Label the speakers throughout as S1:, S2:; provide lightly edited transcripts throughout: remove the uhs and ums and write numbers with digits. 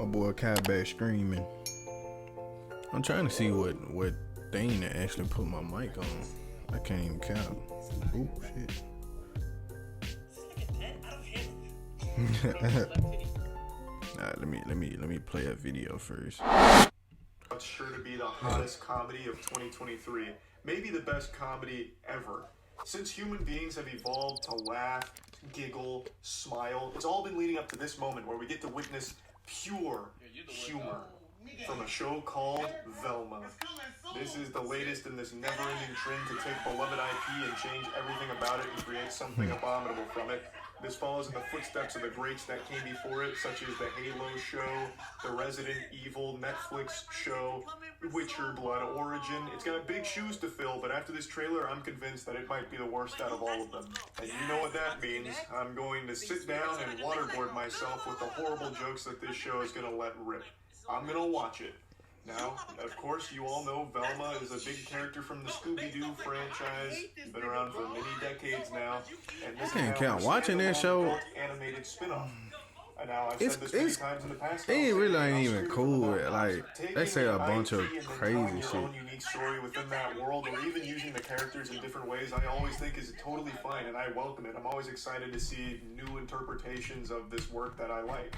S1: boy Kai back screaming. I'm trying to see what thing to actually put my mic on. I can't even count. Oh shit. Let me play a video first.
S2: It's sure to be the hottest comedy of 2023. Maybe the best comedy ever. Since human beings have evolved to laugh, giggle, smile, it's all been leading up to this moment where we get to witness pure humor from a show called Velma. This is the latest in this never-ending trend to take beloved IP and change everything about it and create something abominable from it. This follows in the footsteps of the greats that came before it, such as the Halo show, the Resident Evil Netflix show, Witcher Blood Origin. It's got big shoes to fill, but after this trailer, I'm convinced that it might be the worst out of all of them. And you know what that means. I'm going to sit down and waterboard myself with the horrible jokes that this show is going to let rip. I'm going to watch it. Now, of course, you all know Velma is a big character from the ScoobyDoo franchise. Been around for many decades now. And this
S1: can't count watching that show.
S2: Animated spin-off. And now I've said this many times in the past.
S1: It really ain't even cool. Like, they say a bunch of crazy shit.
S2: Own unique story within that world, or even using the characters in different ways, I always think is totally fine, and I welcome it. I'm always excited to see new interpretations of this work that I like.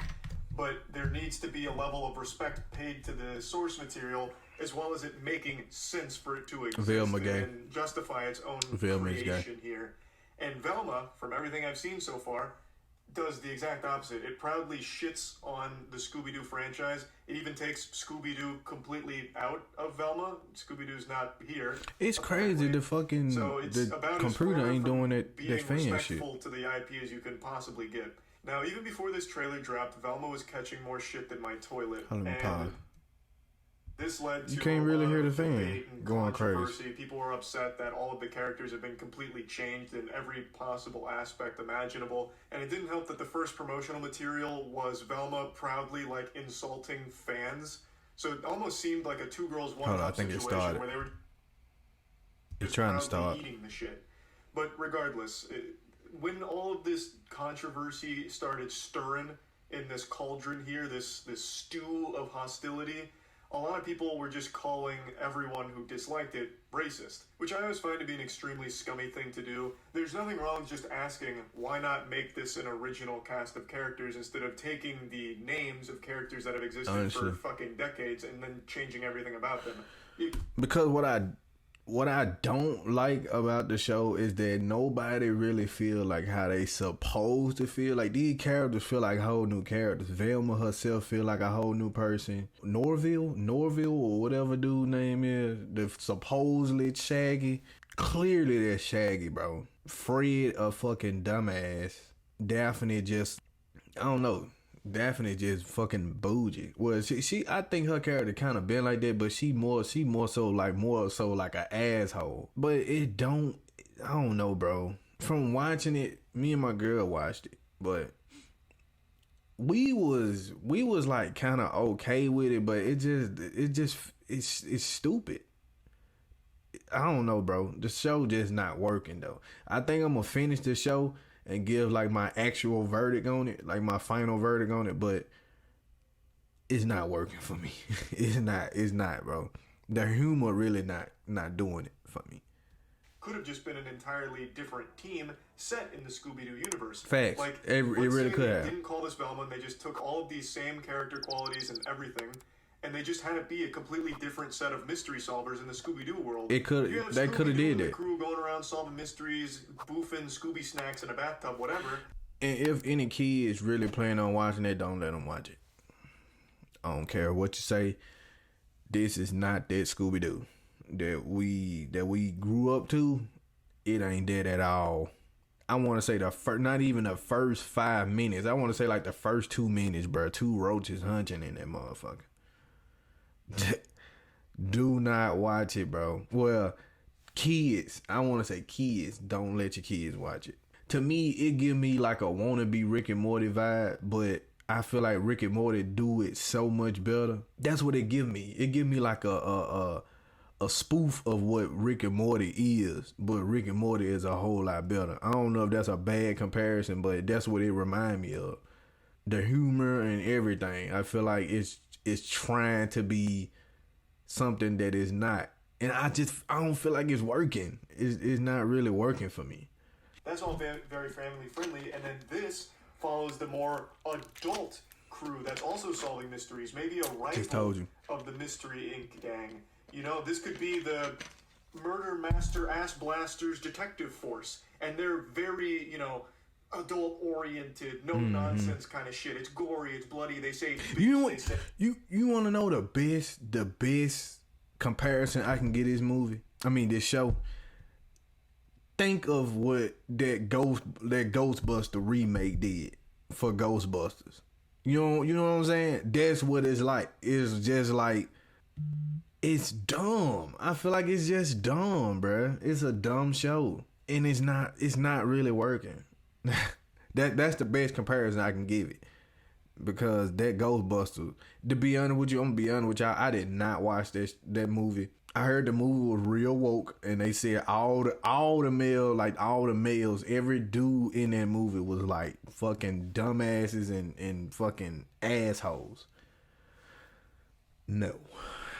S2: But there needs to be a level of respect paid to the source material, as well as it making sense for it to exist and justify its own creation here. And Velma, from everything I've seen so far, does the exact opposite. It proudly shits on the Scooby-Doo franchise. It even takes Scooby-Doo completely out of Velma. Scooby-Doo's not here.
S1: It's crazy. The fucking the computer ain't doing that fan shit.
S2: Being respectful to the IP as you can possibly get. Now, even before this trailer dropped, Velma was catching more shit than my toilet. And this led to
S1: you can't really hear the fan going
S2: crazy. People were upset that all of the characters have been completely changed in every possible aspect imaginable. And it didn't help that the first promotional material was Velma proudly, like, insulting fans. So it almost seemed like a Two Girls One Cup situation where they were just
S1: trying to start
S2: eating the shit. But regardless, when all of this controversy started stirring in this cauldron here, this stew of hostility, a lot of people were just calling everyone who disliked it racist, which I always find to be an extremely scummy thing to do. There's nothing wrong with just asking, why not make this an original cast of characters instead of taking the names of characters that have existed for fucking decades and then changing everything about them.
S1: Because what I don't like about the show is that nobody really feel like how they supposed to feel. Like, these characters feel like whole new characters. Velma herself feel like a whole new person. Norville or whatever dude's name is, the supposedly Shaggy. Clearly that's Shaggy, bro. Fred a fucking dumbass. Daphne just, I don't know. Daphne just fucking bougie. Well, she I think her character kind of been like that, but she more so like an asshole. But I don't know, bro. From watching it, me and my girl watched it, but we was like kind of okay with it, but it's stupid. I don't know, bro. The show just not working though. I think I'm gonna finish the show and give like my actual verdict on it, like my final verdict on it, but it's not working for me. It's not, bro. The humor really not doing it for me.
S2: Could have just been an entirely different team set in the Scooby-Doo universe.
S1: Facts.
S2: Like,
S1: it really could have.
S2: They didn't call this Velma, and they just took all of these same character qualities and everything, and they just had it be a completely different set of mystery solvers in the Scooby-Doo world.
S1: They could have did that.
S2: The crew going around solving mysteries, boofing Scooby snacks in a bathtub, whatever.
S1: And if any kid is really planning on watching it, don't let them watch it. I don't care what you say. This is not that Scooby-Doo that we grew up to. It ain't that at all. I want to say not even the first 5 minutes. I want to say like the first 2 minutes, bro. 2 roaches hunching in that motherfucker. Do not watch it, bro. Well, kids, I want to say kids, don't let your kids watch it. To me, it give me like a wannabe Rick and Morty vibe, but I feel like Rick and Morty do it so much better. That's what it give me. It give me like a spoof of what Rick and Morty is, but Rick and Morty is a whole lot better. I don't know if that's a bad comparison, but that's what it remind me of. the humor and everything. I feel like it's trying to be something that is not, and I don't feel like it's working. It's not really working for me.
S2: That's all very, very family friendly, and then this follows the more adult crew that's also solving mysteries. Maybe a rival of the Mystery Inc. gang. You know, this could be the Murder Master Ass Blasters Detective Force, and they're very, you know, adult-oriented, no nonsense kind of shit. It's gory, it's bloody. They say
S1: you want to know the best comparison I can get this show. Think of what that Ghostbuster remake did for Ghostbusters. You know what I'm saying? That's what it's like. It's just like, it's dumb. I feel like it's just dumb, bruh. It's a dumb show, and it's not really working. That's the best comparison I can give it, because that Ghostbusters. To be honest with you, I'm gonna be honest with y'all. I did not watch that movie. I heard the movie was real woke, and they said all the males, every dude in that movie was like fucking dumbasses and fucking assholes. No,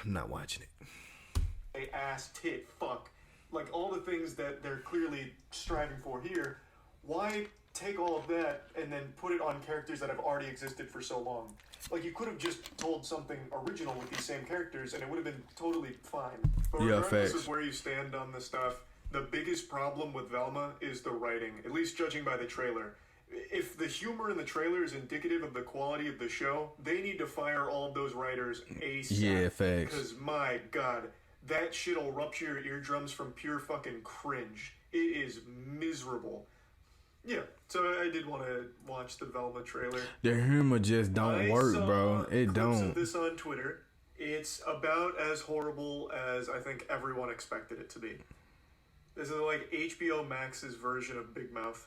S1: I'm not watching it.
S2: Ass, tit, fuck, like all the things that they're clearly striving for here. Why take all of that and then put it on characters that have already existed for so long? Like, you could have just told something original with these same characters, and it would have been totally fine. But regardless of where you stand on this stuff, the biggest problem with Velma is the writing, at least judging by the trailer. If the humor in the trailer is indicative of the quality of the show, they need to fire all of those writers ASAP.
S1: Yeah, facts.
S2: Because, my God, that shit'll rupture your eardrums from pure fucking cringe. It is miserable. Yeah, so I did want to watch the Velma trailer.
S1: The humor just don't work, bro. It don't.
S2: Of this on Twitter. It's about as horrible as I think everyone expected it to be. This is like HBO Max's version of Big Mouth.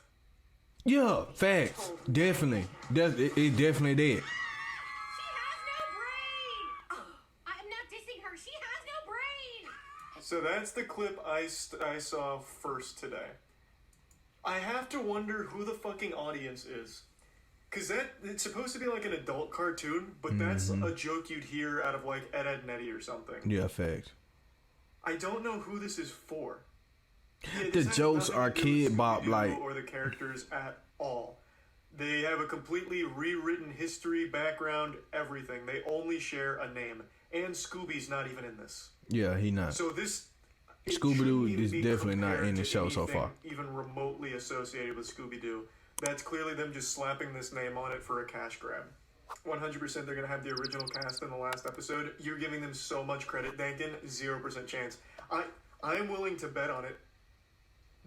S1: Yeah, facts. Definitely. It definitely did.
S3: She has no brain! Oh, I'm not dissing her. She has no brain!
S2: So that's the clip I saw first today. I have to wonder who the fucking audience is. Because it's supposed to be like an adult cartoon, but that's a joke you'd hear out of like Ed, Edd n Eddy or something.
S1: Yeah, facts.
S2: I don't know who this is for. Yeah,
S1: the jokes are kid bop like,
S2: or the characters at all. They have a completely rewritten history, background, everything. They only share a name. And Scooby's not even in this.
S1: Yeah, he not.
S2: So this...
S1: ScoobyDoo is definitely not in the show so far.
S2: Even remotely associated with ScoobyDoo. That's clearly them just slapping this name on it for a cash grab. 100% they're going to have the original cast in the last episode. You're giving them so much credit, Dankin. 0% chance. I am willing to bet on it.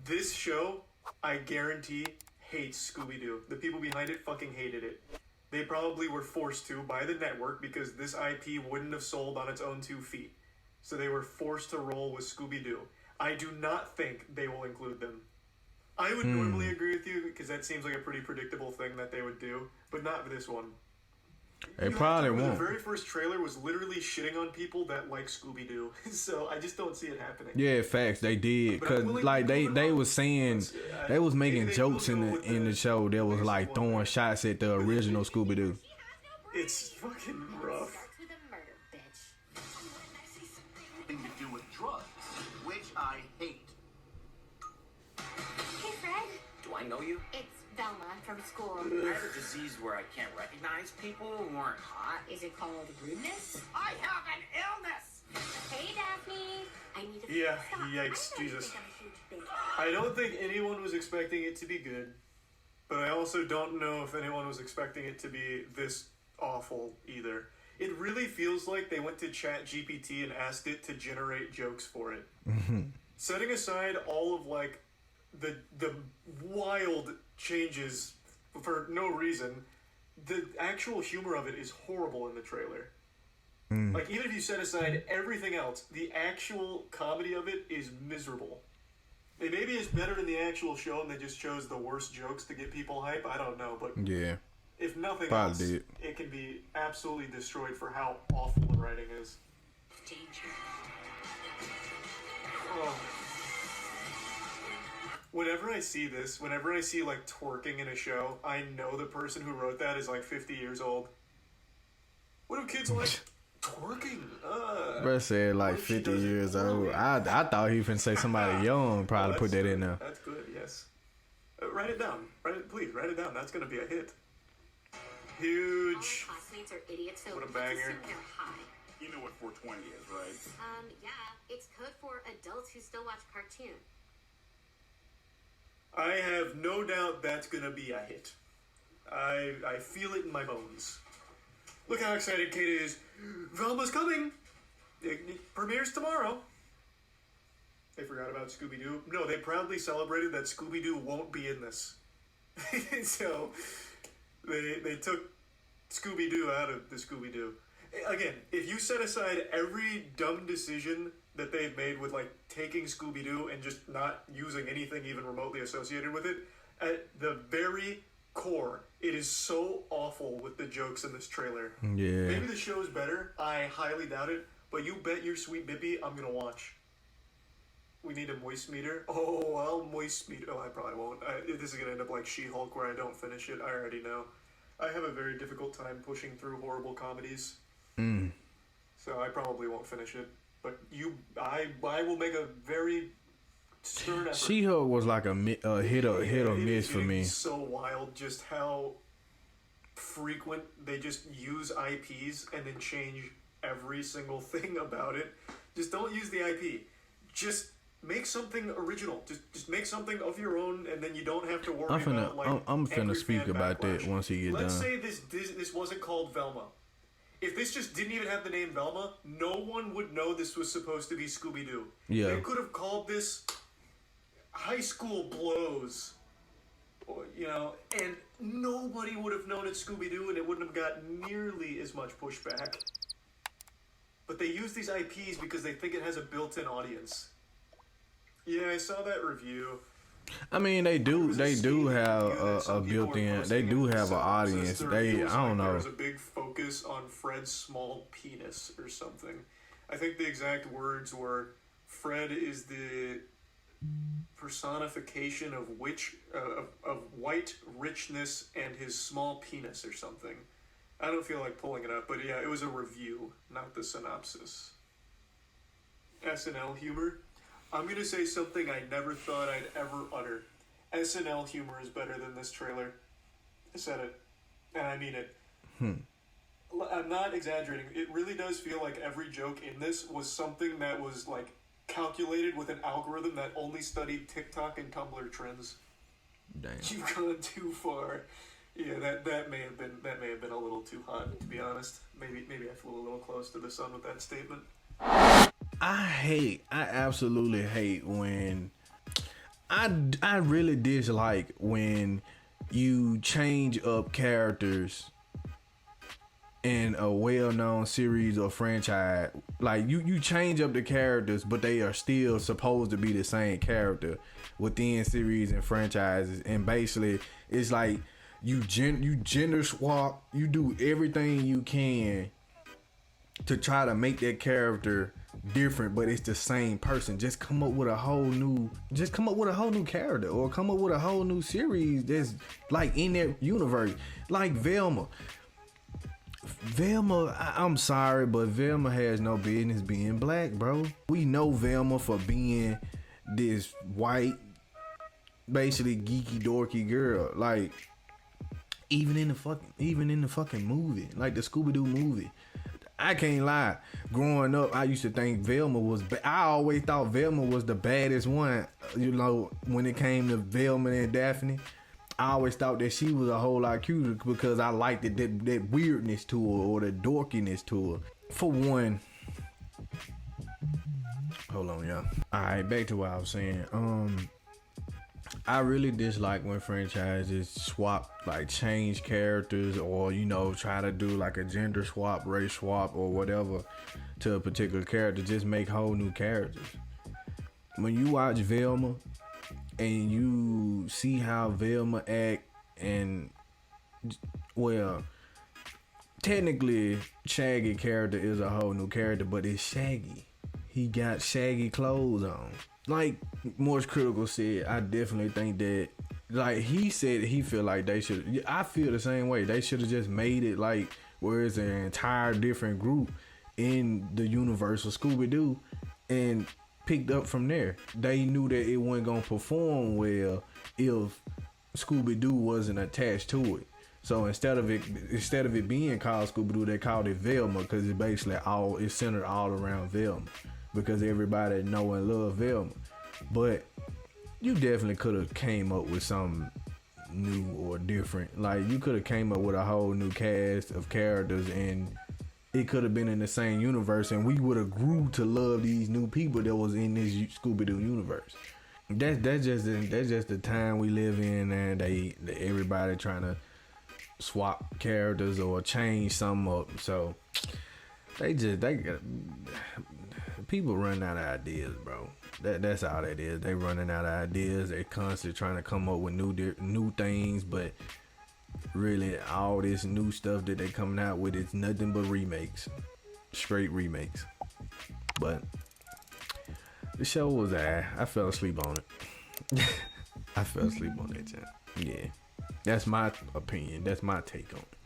S2: This show, I guarantee, hates Scooby-Doo. The people behind it fucking hated it. They probably were forced to by the network because this IP wouldn't have sold on its own 2 feet. So they were forced to roll with Scooby-Doo. I do not think they will include them. I would normally agree with you because that seems like a pretty predictable thing that they would do, but not this one.
S1: They probably won't.
S2: The very first trailer was literally shitting on people that like Scooby-Doo, so I just don't see it happening.
S1: Yeah, facts. They did, because like they was saying, they was making jokes in the show that was like throwing shots at the original Scooby-Doo.
S2: It's fucking rough.
S4: To do with drugs, which I hate.
S3: Hey, Fred.
S4: Do I know you?
S3: It's Velma from school.
S4: I have a disease where I can't recognize people who aren't hot.
S3: Is it called rudeness?
S4: I have an illness!
S3: Hey, Daphne. I need to
S2: Yeah,
S3: stop.
S2: yikes,
S3: I know you
S2: Jesus.
S3: think I'm a huge bitch.
S2: I don't think anyone was expecting it to be good, but I also don't know if anyone was expecting it to be this awful either. It really feels like they went to ChatGPT and asked it to generate jokes for it. Setting aside all of like the wild changes for no reason, the actual humor of it is horrible in the trailer. Like, even if you set aside everything else, the actual comedy of it is miserable. It maybe is better than the actual show and they just chose the worst jokes to get people hype. I don't know, but
S1: Yeah.
S2: if nothing
S1: Probably
S2: else,
S1: did.
S2: it can be absolutely destroyed for how awful the writing is.
S3: Danger.
S2: Oh. Whenever I see this, whenever I see like twerking in a show, I know the person who wrote that is like 50 years old. What do kids like? Twerking.
S1: Bro said like
S2: What if she
S1: 50
S2: does it
S1: years old.
S2: poorly?
S1: I thought he was finna say somebody young. Probably
S2: Oh,
S1: put that
S2: that's
S1: in
S2: good.
S1: there.
S2: That's good. Yes. Write it down. Please write it down. That's gonna be a hit.
S3: All
S2: Huge.
S3: classmates are idiots, so
S2: What a
S3: let's
S2: banger.
S3: assume they're high.
S4: You know what 420 is, right?
S3: Yeah, it's code for adults who still watch cartoons.
S2: I have no doubt that's gonna be a hit. I feel it in my bones. Look how excited Kate is. Velma's coming. It premieres tomorrow. They forgot about ScoobyDoo. No, they proudly celebrated that ScoobyDoo won't be in this. So they took ScoobyDoo out of the ScoobyDoo. Again, if you set aside every dumb decision that they've made with like taking Scooby-Doo and just not using anything even remotely associated with it, at the very core, it is so awful with the jokes in this trailer.
S1: Yeah.
S2: Maybe the show's better. I highly doubt it. But you bet your sweet Bippy I'm gonna watch. We need a moist meter. Oh, I'll moist meter. Oh, I probably won't. This is gonna end up like She-Hulk where I don't finish it. I already know. I have a very difficult time pushing through horrible comedies. So I probably won't finish it. But I will make a very stern effort.
S1: She-Hulk was like a hit or miss for me.
S2: It's so wild just how frequent they just use IPs and then change every single thing about it. Just don't use the IP. Just make something original. Just make something of your own, and then you don't have to worry about like.
S1: I'm finna
S2: angry
S1: speak
S2: fan
S1: about that
S2: backlash.
S1: once he get
S2: Let's
S1: done.
S2: say this wasn't called Velma. If this just didn't even have the name Velma, no one would know this was supposed to be Scooby-Doo.
S1: Yeah.
S2: They could have called this High School Blows. Or, you know, and nobody would have known it's Scooby-Doo, and it wouldn't have got nearly as much pushback. But they use these IPs because they think it has a built-in audience. Yeah, I saw that review.
S1: I mean, they do have a
S2: Some people were
S1: built-in.
S2: posting
S1: They
S2: it
S1: do
S2: in
S1: have an
S2: some
S1: audience.
S2: sister
S1: They,
S2: reviews,
S1: I don't
S2: like
S1: know.
S2: There's a big focus on Fred's small penis or something. I think the exact words were, "Fred is the personification of white richness and his small penis" or something. I don't feel like pulling it up, but yeah, it was a review, not the synopsis. SNL humor. I'm gonna say something I never thought I'd ever utter. SNL humor is better than this trailer. I said it, and I mean it. I'm not exaggerating. It really does feel like every joke in this was something that was like calculated with an algorithm that only studied TikTok and Tumblr trends.
S1: Damn.
S2: You've gone too far. Yeah, that may have been a little too hot, to be honest. Maybe I flew a little close to the sun with that statement.
S1: I absolutely hate when I really dislike when you change up characters in a well-known series or franchise. Like you change up the characters, but they are still supposed to be the same character within series and franchises. And basically, it's like you gender swap. You do everything you can to try to make that character different, but it's the same person. Just come up with a whole new character, or come up with a whole new series that's like in that universe. Like Velma, I'm sorry, but Velma has no business being black, bro. We know Velma for being this white, basically geeky dorky girl. Like even in the fucking movie, like the Scooby-Doo movie. I can't lie. Growing up, I used to think Velma was. I always thought Velma was the baddest one. You know, when it came to Velma and Daphne, I always thought that she was a whole lot cuter because I liked that weirdness to her, or the dorkiness to her. For one, hold on, y'all. All right, back to what I was saying. I really dislike when franchises swap, like change characters, or try to do like a gender swap, race swap, or whatever to a particular character. Just make whole new characters. When you watch Velma and you see how Velma act, and well, technically Shaggy character is a whole new character, but it's Shaggy. He got shaggy clothes on. like Morse Critical said, I definitely think that, like he said, he feel like they should. I feel the same way. They should have just made it like where it's an entire different group in the universe of ScoobyDoo, and picked up from there. They knew that it wasn't gonna perform well if ScoobyDoo wasn't attached to it. So instead of it being called ScoobyDoo, they called it Velma, because it's centered all around Velma, because everybody know and love Velma. But you definitely could have came up with something new or different. Like you could have came up with a whole new cast of characters, and it could have been in the same universe, and we would have grew to love these new people that was in this Scooby-Doo universe. That's just the time we live in, and everybody trying to swap characters or change something up. So people run out of ideas, bro. That's all that is. They running out of ideas. They constantly trying to come up with new things, but really all this new stuff that they coming out with is nothing but remakes, straight remakes. But the show was I fell asleep on it. I fell asleep on that channel. Yeah, that's my opinion. That's my take on it.